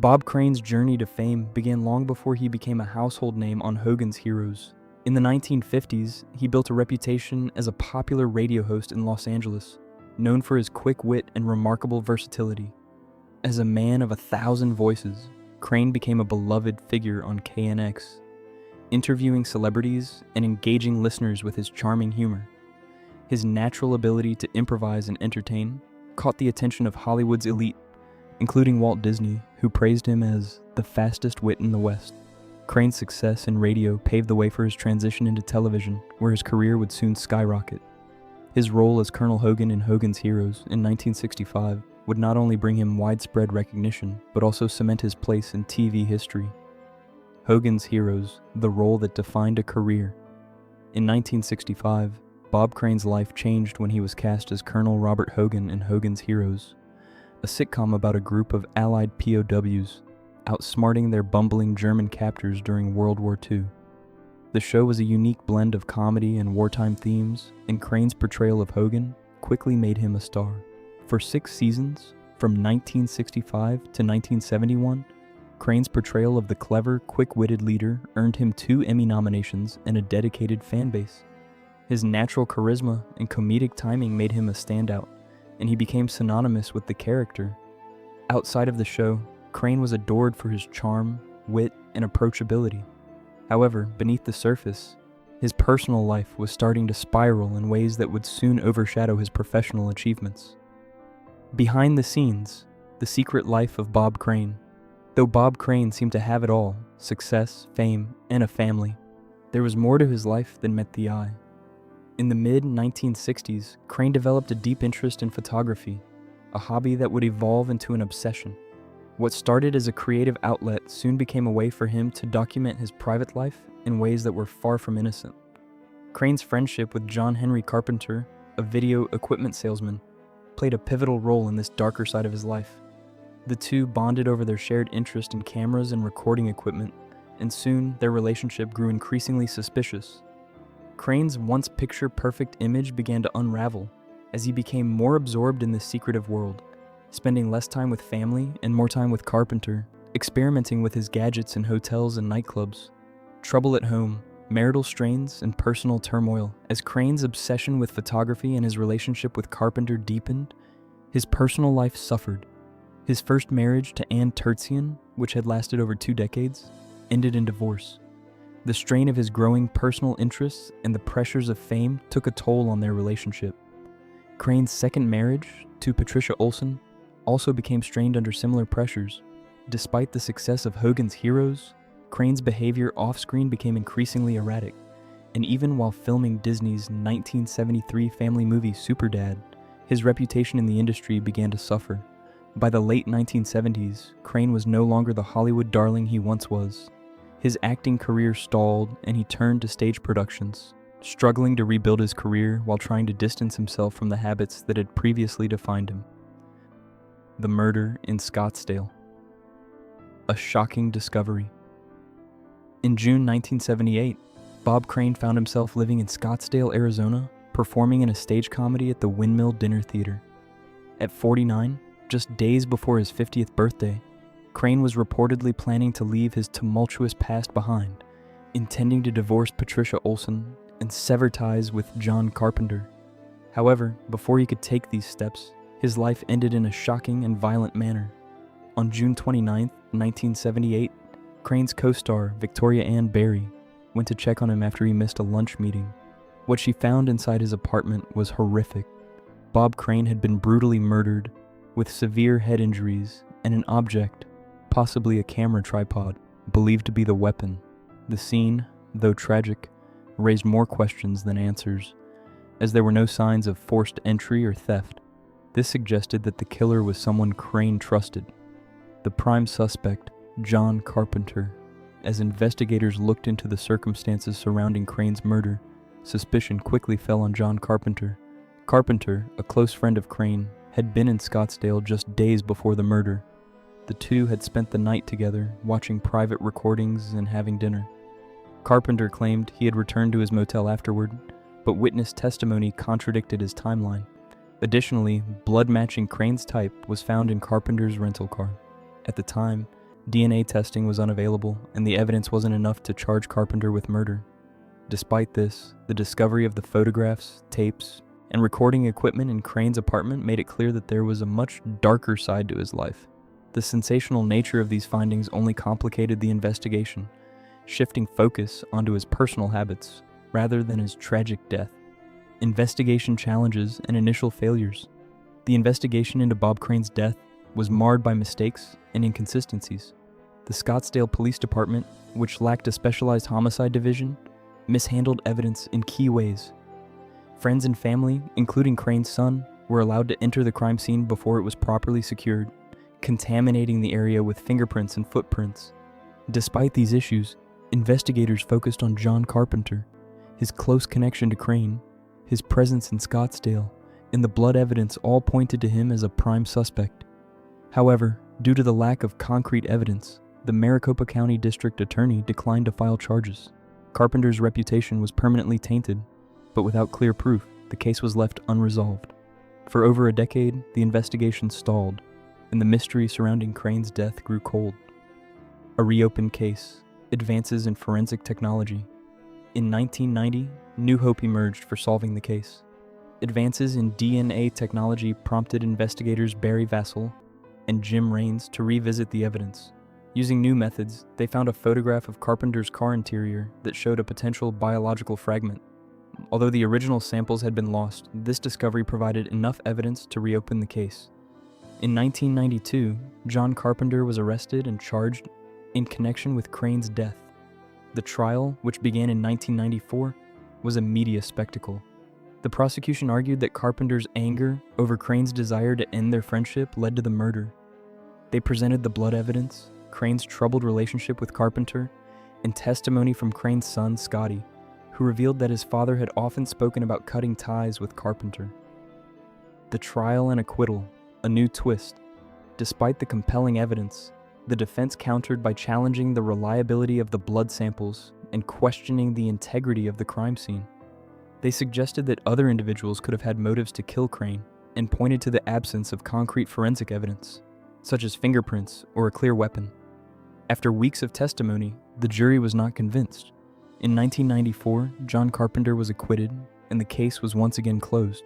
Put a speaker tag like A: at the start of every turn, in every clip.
A: Bob Crane's journey to fame began long before he became a household name on Hogan's Heroes. In the 1950s, he built a reputation as a popular radio host in Los Angeles, known for his quick wit and remarkable versatility. As a man of 1,000 voices, Crane became a beloved figure on KNX, interviewing celebrities and engaging listeners with his charming humor. His natural ability to improvise and entertain caught the attention of Hollywood's elite, including Walt Disney, who praised him as the fastest wit in the West. Crane's success in radio paved the way for his transition into television, where his career would soon skyrocket. His role as Colonel Hogan in Hogan's Heroes in 1965 would not only bring him widespread recognition, but also cement his place in TV history. Hogan's Heroes, the role that defined a career. In 1965, Bob Crane's life changed when he was cast as Colonel Robert Hogan in Hogan's Heroes, a sitcom about a group of Allied POWs outsmarting their bumbling German captors during World War II. The show was a unique blend of comedy and wartime themes, and Crane's portrayal of Hogan quickly made him a star. For 6 seasons, from 1965 to 1971, Crane's portrayal of the clever, quick-witted leader earned him 2 Emmy nominations and a dedicated fan base. His natural charisma and comedic timing made him a standout, and he became synonymous with the character. Outside of the show, Crane was adored for his charm, wit, and approachability. However, beneath the surface, his personal life was starting to spiral in ways that would soon overshadow his professional achievements. Behind the scenes, the secret life of Bob Crane. Though Bob Crane seemed to have it all, success, fame, and a family, there was more to his life than met the eye. In the mid-1960s, Crane developed a deep interest in photography, a hobby that would evolve into an obsession. What started as a creative outlet soon became a way for him to document his private life in ways that were far from innocent. Crane's friendship with John Henry Carpenter, a video equipment salesman, played a pivotal role in this darker side of his life. The two bonded over their shared interest in cameras and recording equipment, and soon their relationship grew increasingly suspicious. Crane's once picture-perfect image began to unravel as he became more absorbed in this secretive world, spending less time with family and more time with Carpenter, experimenting with his gadgets in hotels and nightclubs. Trouble at home, marital strains, and personal turmoil. As Crane's obsession with photography and his relationship with Carpenter deepened, his personal life suffered. His first marriage to Ann Terzian, which had lasted over 2 decades, ended in divorce. The strain of his growing personal interests and the pressures of fame took a toll on their relationship. Crane's second marriage, to Patricia Olson, also became strained under similar pressures. Despite the success of Hogan's Heroes, Crane's behavior off-screen became increasingly erratic, and even while filming Disney's 1973 family movie Superdad, his reputation in the industry began to suffer. By the late 1970s, Crane was no longer the Hollywood darling he once was. His acting career stalled, and he turned to stage productions, struggling to rebuild his career while trying to distance himself from the habits that had previously defined him. The murder in Scottsdale. A shocking discovery. In June 1978, Bob Crane found himself living in Scottsdale, Arizona, performing in a stage comedy at the Windmill Dinner Theater. At 49, just days before his 50th birthday, Crane was reportedly planning to leave his tumultuous past behind, intending to divorce Patricia Olson and sever ties with John Carpenter. However, before he could take these steps, his life ended in a shocking and violent manner. On June 29, 1978, Crane's co-star, Victoria Ann Barry, went to check on him after he missed a lunch meeting. What she found inside his apartment was horrific. Bob Crane had been brutally murdered, with severe head injuries and an object, possibly a camera tripod, believed to be the weapon. The scene, though tragic, raised more questions than answers, as there were no signs of forced entry or theft. This suggested that the killer was someone Crane trusted. The prime suspect, John Carpenter. As investigators looked into the circumstances surrounding Crane's murder, suspicion quickly fell on John Carpenter. Carpenter, a close friend of Crane, had been in Scottsdale just days before the murder. The two had spent the night together, watching private recordings and having dinner. Carpenter claimed he had returned to his motel afterward, but witness testimony contradicted his timeline. Additionally, blood matching Crane's type was found in Carpenter's rental car. At the time, DNA testing was unavailable, and the evidence wasn't enough to charge Carpenter with murder. Despite this, the discovery of the photographs, tapes, and recording equipment in Crane's apartment made it clear that there was a much darker side to his life. The sensational nature of these findings only complicated the investigation, shifting focus onto his personal habits rather than his tragic death. Investigation challenges and initial failures. The investigation into Bob Crane's death was marred by mistakes and inconsistencies. The Scottsdale Police Department, which lacked a specialized homicide division, mishandled evidence in key ways. Friends and family, including Crane's son, were allowed to enter the crime scene before it was properly secured, contaminating the area with fingerprints and footprints. Despite these issues, investigators focused on John Carpenter, his close connection to Crane, his presence in Scottsdale, and the blood evidence all pointed to him as a prime suspect. However, due to the lack of concrete evidence, the Maricopa County District Attorney declined to file charges. Carpenter's reputation was permanently tainted, but without clear proof, the case was left unresolved. For over a decade, the investigation stalled, and the mystery surrounding Crane's death grew cold. A reopened case, advances in forensic technology. In 1990, new hope emerged for solving the case. Advances in DNA technology prompted investigators Barry Vassell and Jim Raines to revisit the evidence. Using new methods, they found a photograph of Carpenter's car interior that showed a potential biological fragment. Although the original samples had been lost, this discovery provided enough evidence to reopen the case. In 1992, John Carpenter was arrested and charged in connection with Crane's death. The trial, which began in 1994, was a media spectacle. The prosecution argued that Carpenter's anger over Crane's desire to end their friendship led to the murder. They presented the blood evidence, Crane's troubled relationship with Carpenter, and testimony from Crane's son, Scotty, who revealed that his father had often spoken about cutting ties with Carpenter. The trial and acquittal, a new twist. Despite the compelling evidence, the defense countered by challenging the reliability of the blood samples and questioning the integrity of the crime scene. They suggested that other individuals could have had motives to kill Crane and pointed to the absence of concrete forensic evidence, such as fingerprints or a clear weapon. After weeks of testimony, the jury was not convinced. In 1994, John Carpenter was acquitted, and the case was once again closed.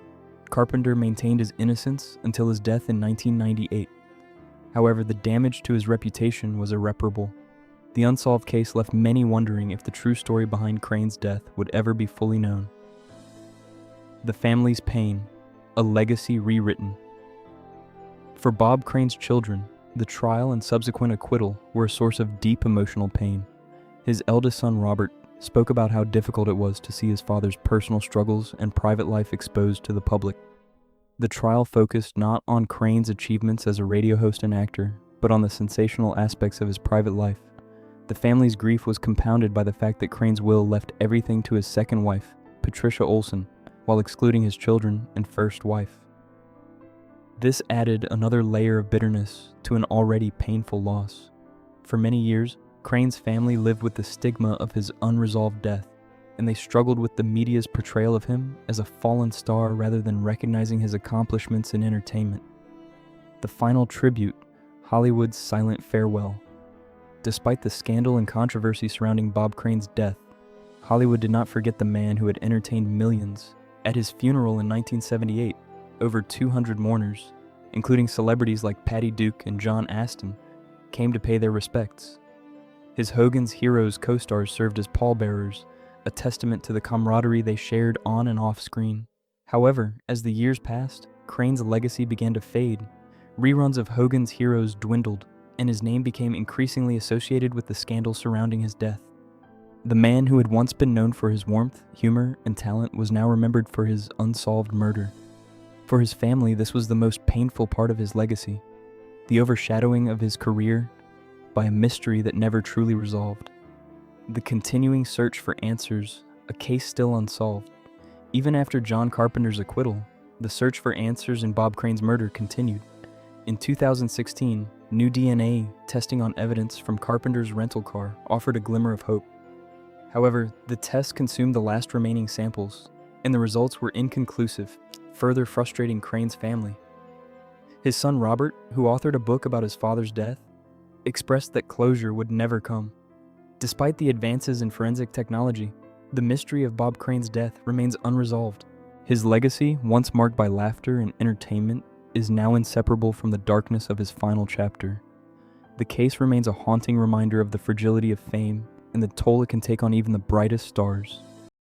A: Carpenter maintained his innocence until his death in 1998. However, the damage to his reputation was irreparable. The unsolved case left many wondering if the true story behind Crane's death would ever be fully known. The family's pain, a legacy rewritten. For Bob Crane's children, the trial and subsequent acquittal were a source of deep emotional pain. His eldest son, Robert, spoke about how difficult it was to see his father's personal struggles and private life exposed to the public. The trial focused not on Crane's achievements as a radio host and actor, but on the sensational aspects of his private life. The family's grief was compounded by the fact that Crane's will left everything to his second wife, Patricia Olson, while excluding his children and first wife. This added another layer of bitterness to an already painful loss. For many years, Crane's family lived with the stigma of his unresolved death, and they struggled with the media's portrayal of him as a fallen star rather than recognizing his accomplishments in entertainment. The final tribute, Hollywood's silent farewell. Despite the scandal and controversy surrounding Bob Crane's death, Hollywood did not forget the man who had entertained millions. At his funeral in 1978, over 200 mourners, including celebrities like Patty Duke and John Astin, came to pay their respects. His Hogan's Heroes co-stars served as pallbearers, a testament to the camaraderie they shared on and off screen. However, as the years passed, Crane's legacy began to fade. Reruns of Hogan's Heroes dwindled, and his name became increasingly associated with the scandal surrounding his death. The man who had once been known for his warmth, humor, and talent was now remembered for his unsolved murder. For his family, this was the most painful part of his legacy, the overshadowing of his career by a mystery that never truly resolved. The continuing search for answers, a case still unsolved. Even after John Carpenter's acquittal, the search for answers in Bob Crane's murder continued. In 2016, new DNA testing on evidence from Carpenter's rental car offered a glimmer of hope. However, the test consumed the last remaining samples, and the results were inconclusive, further frustrating Crane's family. His son Robert, who authored a book about his father's death, expressed that closure would never come. Despite the advances in forensic technology, the mystery of Bob Crane's death remains unresolved. His legacy, once marked by laughter and entertainment, is now inseparable from the darkness of his final chapter. The case remains a haunting reminder of the fragility of fame and the toll it can take on even the brightest stars.